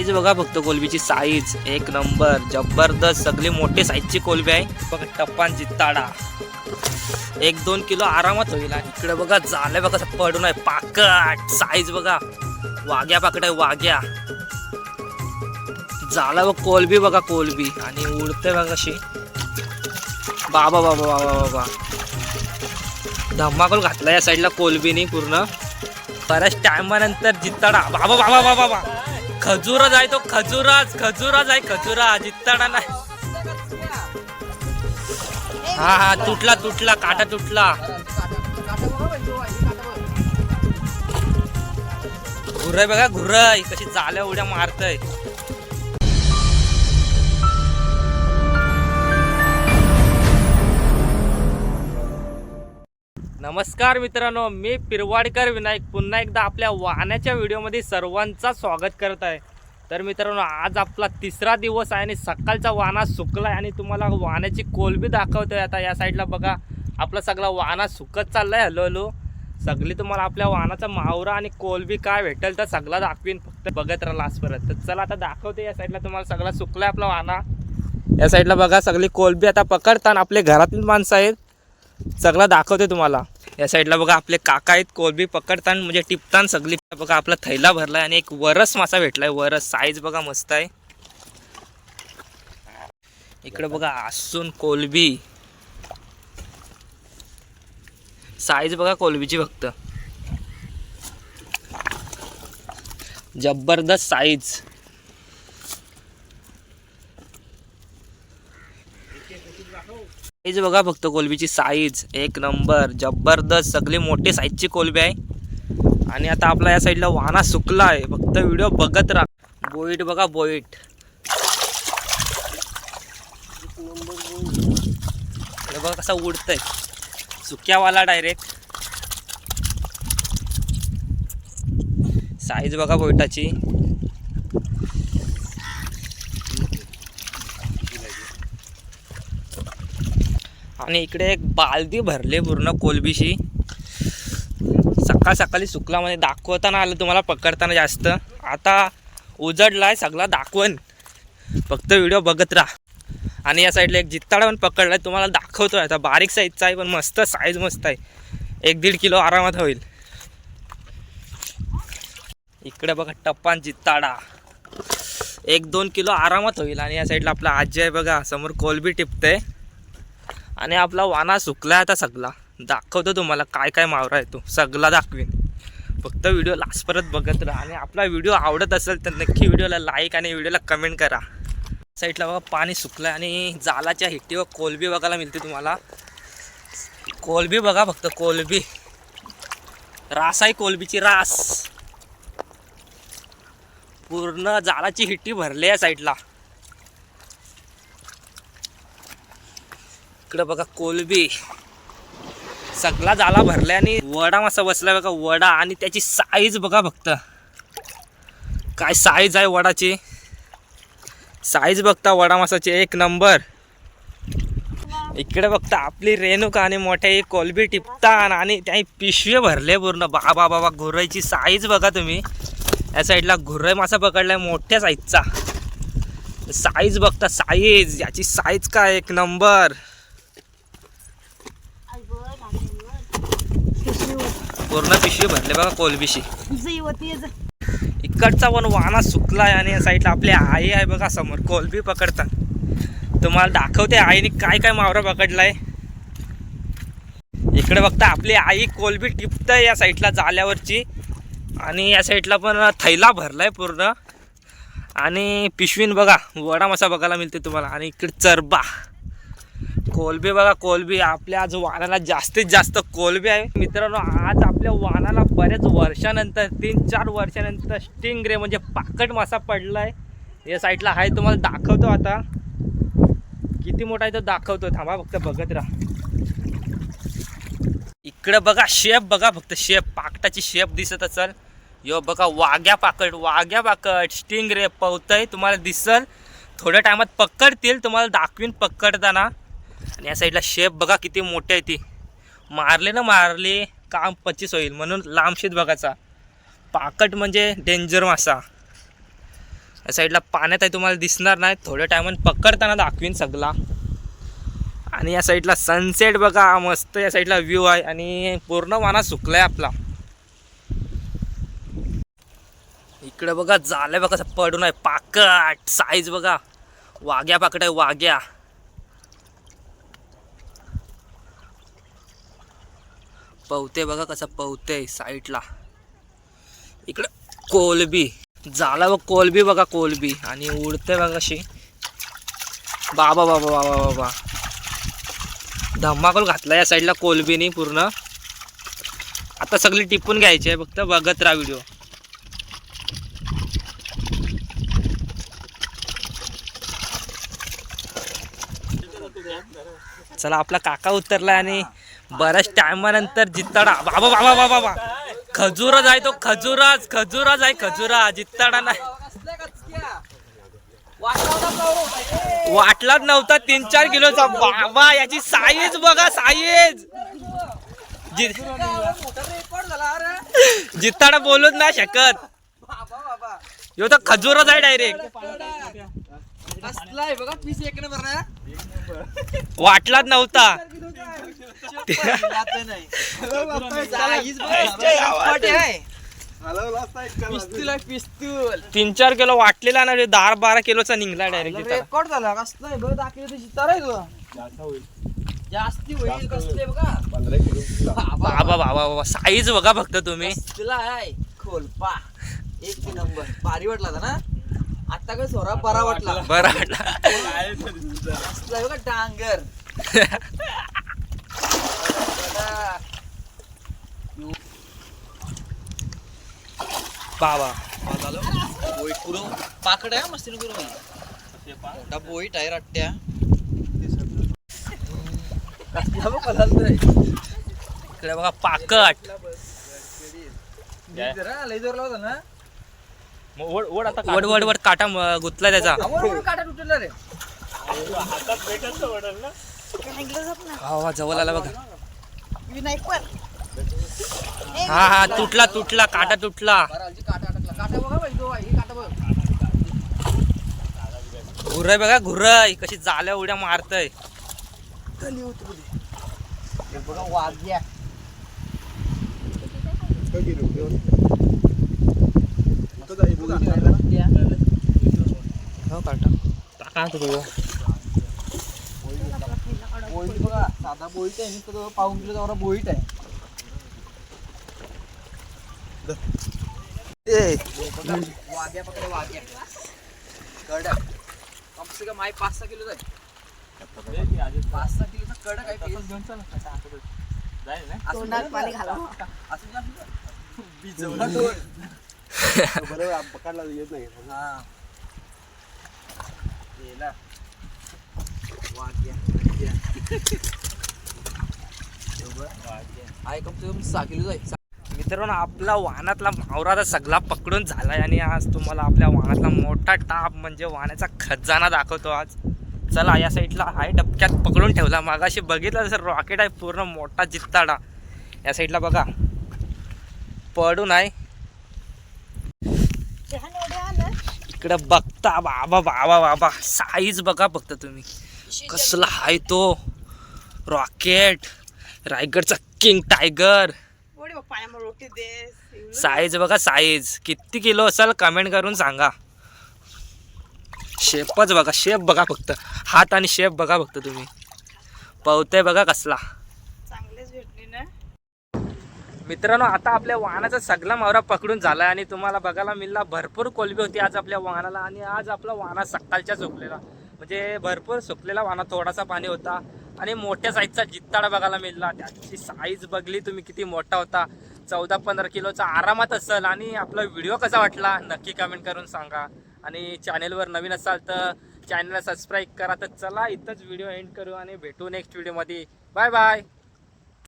Size बघा फक्त कोलबीची size एक नंबर जबरदस्त, सगळी मोठे साईजची कोलबी आहे बघा. टप्पान जित्ताडा 1-2 किलो आरामात होईल. आणि इकडे बघा झालंय बघा कसं पडून आहे पाकट. साईज बघा वाघ्या पाकट आहे वाघ्या. झाला बघ कोलबी बघा कोलबी आणि उडते बघा कशी. बाबा बाबा बाबा बाबा धम्माकूल घातला या साईडला कोलबीनी पूर्ण. बऱ्याच टायमानंतर जित्ताडा. बाबा बाबा बाबा बाबा खजुराज आहे तो. खजुराज आहे खजुरा. जित्ताडा नाही. हा तुटला काटा तुटला. घुरय बघा घुरय कशी झाल्या उड्या मारतय. नमस्कार मित्रांनो, मी पिरवाडकर विनायक पुन्हा एकदा आपल्या वाहनाच्या व्हिडिओमध्ये सर्वांचा स्वागत करत आहे. तर मित्रांनो, आज आपला तिसरा दिवस आहे आणि सकाळचा वाहना सुकला आहे आणि तुम्हाला वाहनाची कोलबी दाखवतोय. आता या साईडला बघा आपला सगळा वाहना सुकत चाललाय हळूहळू. सगळी तुम्हाला आपल्या वाहनाचा मावरा आणि कोलबी काय भेटेल तर सगळा दाखवीन, फक्त बघत राहा लास्टपर्यंत. तर चला आता दाखवते. या साईडला तुम्हाला सगळा सुकलाय आपला वाहना. या साईडला बघा सगळी कोलबी आता पकडताना आपले घरातील माणसं आहेत, सगळं दाखवते तुम्हाला. या साईडला बघा आपले काका आहेत, कोलबी पकडताना म्हणजे टिपताना सगळी बघा. आपला थैला भरलाय आणि एक वरस मासा भेटलाय. वरस साईज बघा मस्त आहे. इकडे बघा आसून कोलबी साईज बघा कोलबीची फक्त जबरदस्त साईज. साईज बघा फक्त कोलबीची साईज एक नंबर जबरदस्त, सगळी मोठे साईजची कोलबी आहे. आणि आता आपला या साईडला वाहना सुकला आहे, फक्त व्हिडिओ बघत राहा. बोईट बघा बोईट बघा कसा उडतंय सुक्यावाला डायरेक्ट. साईज बघा बोईटाची. आणि इकडे एक बालदी भरले पूर्ण कोलबीशी. सकाळी सुकलामध्ये दाखवताना आलं तुम्हाला, पकडताना जास्त. आता उजडलाय सगळा दाखवण, फक्त व्हिडिओ बघत राहा. आणि या साईडला एक जित्ताडा पण पकडलाय, तुम्हाला दाखवतोय. आता बारीक साईजचा आहे पण मस्त साईज मस्त आहे. 1-1.5 किलो आरामात होईल. इकडे बघा टप्पान जित्ताडा 1-2 किलो आरामात होईल. आणि या साईडला आपला आजी आहे बघा, समोर कोलबी टिपते. आणि आपला वाहना सुकला आता सगळा. दाखवतो तुम्हाला काय काय मावरा आहे तो सगळा दाखवीन, फक्त व्हिडिओ लास्टपर्यंत बघत राहा. आणि आपला व्हिडिओ आवडत असेल तर नक्की व्हिडिओला लाईक आणि व्हिडिओला कमेंट करा. साईडला बघा पाणी सुकलं आणि जालाच्या हिट्टीवर कोलबी बघायला मिळते तुम्हाला. कोलबी बघा फक्त कोलबी, रास आहे कोलबीची रास. पूर्ण जालाची हिट्टी भरली आहे साईडला. इकडे बघा कोलबी सगळा जाला भरलाय आणि वडा मासा बसलाय बघा वडा. आणि त्याची साईज बघा फक्त काय साईज आहे वडाची. साईज बघता वडा मासाची एक नंबर. इकडे बघता आपली रेणुका आणि मोठे कोलबी टिपतान आणि त्याही पिशवे भरले पूर्ण. बाबा बाबा घुराईची साईज बघा तुम्ही. या साईडला घुराई मासा पकडलाय मोठ्या साईजचा. साईज बघता साईज, याची साईज काय एक नंबर. पूर्ण पिशवी भरले बघा कोलबीशी. इकडचा पण वाहना सुकलाय. आणि या साईडला आपली आई आहे बघा समोर कोलबी पकडता. तुम्हाला दाखवते आईने काय काय मावरा पकडलाय. इकडे बघता आपली आई कोलबी टिपतंय या साईडला जाल्यावरची. आणि या साईडला पण थैला भरलाय पूर्ण. आणि पिशवीन बघा वडा मासा बघायला मिळते तुम्हाला. आणि इकडे चरबा कोलबी बघा कोलबी. आपल्या आज वाहनाला जास्तीत जास्त कोलबी आहे मित्रांनो. आज आपल्या वाहनाला बऱ्याच वर्षानंतर 3-4 वर्षानंतर स्टिंगरे म्हणजे पाकट मासा पडलाय. या साईडला आहे तुम्हाला दाखवतो. आता किती मोठा आहे तो दाखवतो, थांबा फक्त बघत राहा. इकडे बघा शेप बघा फक्त शेप, पाकटाची शेप दिसत असेल. यो बघा वाघ्या पाकट स्टिंगरे पवतय तुम्हाला दिसल. थोड्या टायमात पकडतील, तुम्हाला दाखवीन पकडताना. आणि या साईडला शेप बघा किती मोठे आहे. ती मारले काम 25 होईल, म्हणून लांबशीत बघायचा. पाकट म्हणजे डेंजर मासा. या साईडला पाण्यात आहे, तुम्हाला दिसणार नाही, थोड्या टायमात पकडताना दाखवीन सगळा. आणि या साईडला सनसेट बघा मस्त, या साईडला व्ह्यू आहे आणि पूर्ण वाना सुकलाय आपला. इकडे बघा झालंय बघा, कसं पडून आहे पाकट. साईज बघा, वाघ्या पाकट आहे, वाघ्या. पवते बघा कसं पवते साईडला. इकडे कोलबी झाला बघ, कोलबी बघा, कोलबी. आणि उडते बघा कशी. बाबा बाबा बाबा बाबा, धम्माकूल घातला या साईडला कोलबीनी पूर्ण. आता सगळी टिपून घ्यायची आहे, फक्त बघत राहा व्हिडिओ. चला आपला काका उतरलाय आणि बऱ्याच टायमानंतर जित्ताडा. बाबा बाबा बाबा बाबा, खजुराज आहे तो, खजुराज, खजुराज आहे, खजुरा. जित्ताडा नाही, वाटलाच नव्हता. 3-4 किलोचा. बाबा याची साईज बघा, साईज. जित्ताडा बोलूच नाही शकत. यो तर खजुराज आहे डायरेक्ट. वाटलाच नव्हता. पिस्तूल 3-4 किलो वाटलेला ना, 10-12 किलोचा निघला डायरेक्ट. रेकॉर्ड झाला कसलं बघ, दाखवलं जिताराय जास्ती होईल कसले बघा. बाबा बाबा बाबा, साईज बघा फक्त तुम्ही. खोलपा एक नंबर. भारी वाटला ना आता, काय सोरा बरा वाटला. बरा वाटला बघा डांगर. बाबा बोईट पुरं पाकड आहे मस्त मोठा बोईट आहे रट्ट्या. इकडे बघा पाकट. लय जोर लावता ना. वड वड वड काटा गुतला त्याचा. काटा तुटला रे. हा जवळ आला बघा. विनायक पण. हा हा, तुटला तुटला, काटा तुटला. काटा अटकला. काटा बघा बाई, तो आहे काटा बघ. घुरय बघा, घुरय कशी जाल्या उड्या मारतय. बघा वाघ्या. बोईट बघा, साधा बोईट आहे नुसतं, पाऊन किलो जवळ बोईट आहे. वाघ्या पकडे, वाघ्या कडक. कम से कम 5-6 किलो जाईल. 5-6 किलोचा कडक आहे. पकडला येत नाही. कम से कम 6 किलो जाईल. मित्रांनो, आपला वाहनातला मावरा सगळा पकडून झालाय आणि आज तुम्हाला आपल्या वाहनातला मोठा टाप म्हणजे वाहनाचा खजाना दाखवतो आज. चला या साईडला आहे, डबक्यात पकडून ठेवला. मागाशी बघितलं जसं रॉकेट आहे, पूर्ण मोठा जित्ताडा. या साईडला बघा पडून आहे. इकडं बघता बाबा बाबा बाबा, साईज बघा फक्त तुम्ही कसला आहे तो रॉकेट. रायगडचा किंग टायगर. साईज बघा, साईज किती किलो असेल कमेंट करून सांगा. शेपच बघा, शेप बघा फक्त, हात आणि शेप बघा फक्त तुम्ही. पवते बघा कसला. मित्रांनो, आता आपल्या वाहनाचा सगळा मावरा पकडून झाला आणि तुम्हाला बघायला मिळाला भरपूर कोलबी होती आज आपल्या वाहनाला. आणि आज आपला वाहना सकाळच्या सुकलेला, म्हणजे भरपूर सुकलेला वाहना, थोडासा पाणी होता आणि मोठ्या साईजचा जित्ताडा बघायला मिळाला. त्याची साईज बघली तुम्ही किती मोठा होता, 14-15 किलोचा आरामात असेल. आणि आपला व्हिडिओ कसा वाटला नक्की कमेंट करून सांगा. आणि चॅनेलवर नवीन असाल तर चॅनलला सबस्क्राईब करा. तर चला इथंच व्हिडिओ एंड करू आणि भेटू नेक्स्ट व्हिडिओमध्ये. Bye bye.